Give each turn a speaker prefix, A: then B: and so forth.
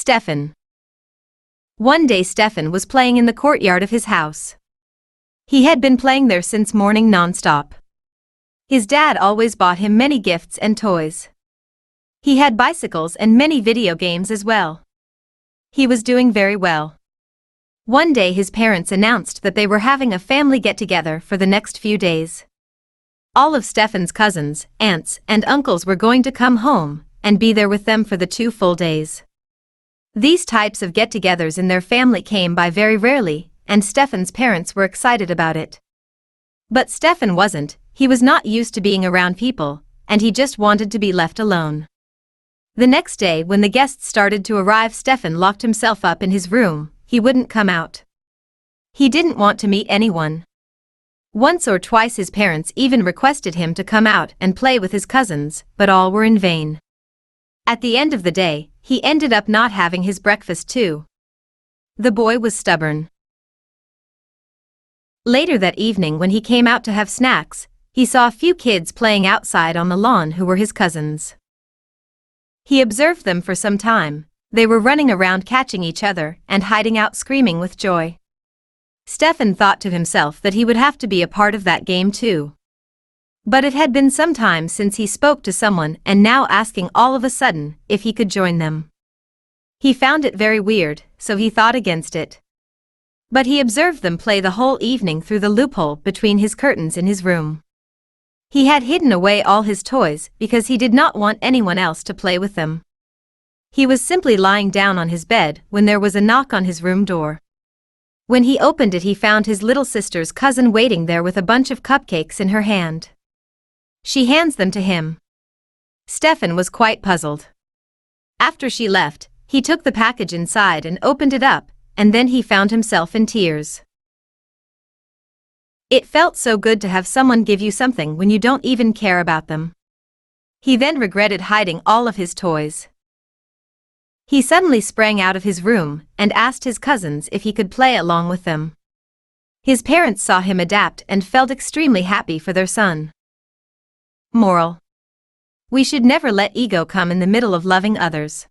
A: Stefan. One day Stefan was playing in the courtyard of his house. He had been playing there since morning non-stop. His dad always bought him many gifts and toys. He had bicycles and many video games as well. He was doing very well. One day his parents announced that they were having a family get-together for the next few days. All of Stefan's cousins, aunts, and uncles were going to come home and be there with them for the 2 full days. These types of get-togethers in their family came by very rarely, and Stefan's parents were excited about it. But Stefan wasn't. He was not used to being around people, and he just wanted to be left alone. The next day when the guests started to arrive, Stefan locked himself up in his room. He wouldn't come out. He didn't want to meet anyone. Once or twice his parents even requested him to come out and play with his cousins, but all were in vain. At the end of the day, he ended up not having his breakfast too. The boy was stubborn. Later that evening when he came out to have snacks, he saw a few kids playing outside on the lawn who were his cousins. He observed them for some time. They were running around catching each other and hiding out screaming with joy. Stefan thought to himself that he would have to be a part of that game too. But it had been some time since he spoke to someone and now asking all of a sudden if he could join them. He found it very weird, so he thought against it. But he observed them play the whole evening through the loophole between his curtains in his room. He had hidden away all his toys because he did not want anyone else to play with them. He was simply lying down on his bed when there was a knock on his room door. When he opened it, he found his little sister's cousin waiting there with a bunch of cupcakes in her hand. She hands them to him. Stefan was quite puzzled. After she left, he took the package inside and opened it up, and then he found himself in tears. It felt so good to have someone give you something when you don't even care about them. He then regretted hiding all of his toys. He suddenly sprang out of his room and asked his cousins if he could play along with them. His parents saw him adapt and felt extremely happy for their son. Moral: we should never let ego come in the middle of loving others.